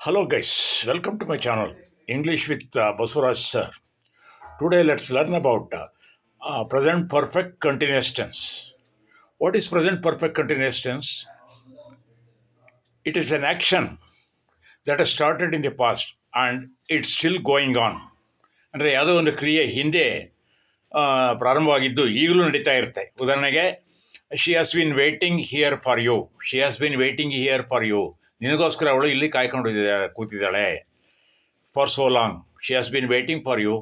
Hello guys, welcome to my channel English with Basuraj sir. Today let's learn about present perfect continuous tense. What is present perfect continuous tense? It is an action that has started in the past and it's still going on. ಅಂದರೆ ಯಾವುದೋ ಒಂದು ಕ್ರಿಯೆ ಹಿಂದೆ ಪ್ರಾರಂಭವಾಗಿದ್ದು ಈಗಲೂ ನಡೀತಾ ಇರುತ್ತೆ. ಉದಾಹರಣೆಗೆ she has been waiting here for you, she has been waiting here for you, ನಿನಗೋಸ್ಕರ ಅವಳು ಇಲ್ಲಿ ಕಾಯ್ಕೊಂಡು ಕೂತಿದ್ದಾಳೆ. For so long, she has been waiting for you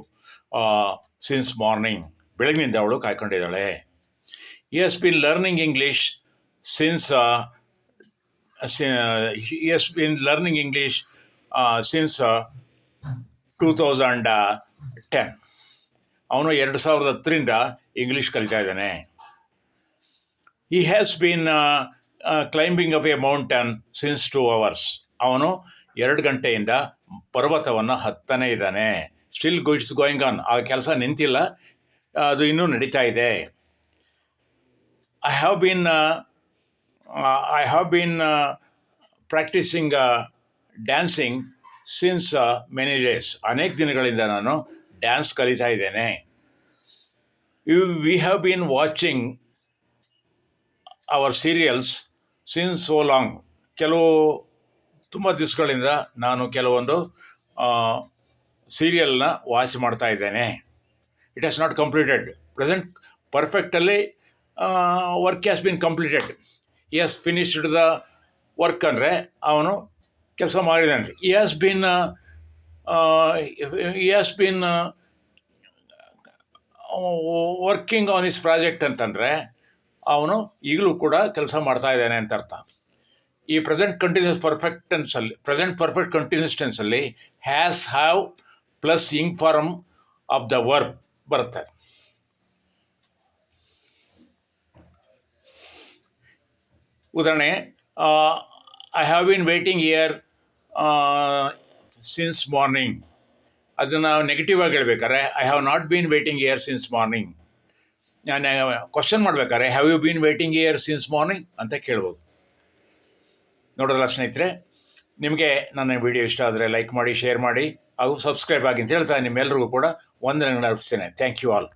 since morning, ಬೆಳಗಿನಿಂದ ಅವಳು ಕಾಯ್ಕೊಂಡಿದ್ದಾಳೆ. He has been learning English since he has been learning English since 2010. ಅವನು 2010ರಿಂದ English ಕಲಿತಾ ಇದ್ದಾನೆ. He has been climbing up A mountain since 2 hours. ಅವನು 2 ಗಂಟೆಯಿಂದ ಪರ್ವತವನ್ನು ಹತ್ತನೇ ಇದ್ದಾನೆ. ಸ್ಟಿಲ್ ಇಟ್ಸ್ ಗೋಯಿಂಗ್ ಆನ್, ಆ ಕೆಲಸ ನಿಂತಿಲ್ಲ, ಅದು ಇನ್ನೂ ನಡೀತಾ ಇದೆ. I have been practising dancing since many days. ಅನೇಕ ದಿನಗಳಿಂದ ನಾನು ಡ್ಯಾನ್ಸ್ ಕಲಿತಾ ಇದ್ದೇನೆ. We have been watching our serials since so long. ತುಂಬ ದಿವಸಗಳಿಂದ ನಾನು ಕೆಲವೊಂದು ಸೀರಿಯಲ್ನ ವಾಚ್ ಮಾಡ್ತಾ ಇದ್ದೇನೆ. It has not completed. Present ಪರ್ಫೆಕ್ಟಲ್ಲಿ work has been completed. He has finished the work ಅಂದರೆ ಅವನು ಕೆಲಸ ಮಾಡಿದಂತೆ. He has been working on his project ಅಂತಂದರೆ ಅವನು ಈಗಲೂ ಕೂಡ ಕೆಲಸ ಮಾಡ್ತಾ ಇದ್ದಾನೆ ಅಂತ ಅರ್ಥ. ಈ ಪ್ರೆಸೆಂಟ್ ಪರ್ಫೆಕ್ಟ್ ಕಂಟಿನ್ಯೂಸ್ ಟೆನ್ಸಲ್ಲಿ has, have plus ing form of the verb ಬರುತ್ತೆ. ಉದಾಹರಣೆ, I have been waiting here since morning. ಅದನ್ನು ನೆಗೆಟಿವ್ ಆಗಿ ಹೇಳ್ಬೇಕಾದ್ರೆ I have not been waiting here since morning. ನಾನು ಕ್ವಶನ್ ಮಾಡ್ಬೇಕಾದ್ರೆ have you been waiting here since morning ಅಂತ ಕೇಳ್ಬೋದು. ನೋಡೋದಲ್ಲ ಸ್ನೇಹಿತರೆ, ನಿಮಗೆ ನನ್ನ ವಿಡಿಯೋ ಇಷ್ಟ ಆದರೆ ಲೈಕ್ ಮಾಡಿ, ಶೇರ್ ಮಾಡಿ ಹಾಗೂ ಸಬ್ಸ್ಕ್ರೈಬ್ ಆಗಿ ಅಂತ ಹೇಳ್ತಾ ನಿಮ್ಮೆಲ್ಲರಿಗೂ ಕೂಡ ವಂದನೆಗಳನ್ನು ಅರ್ಪಿಸ್ತೇನೆ. Thank you all.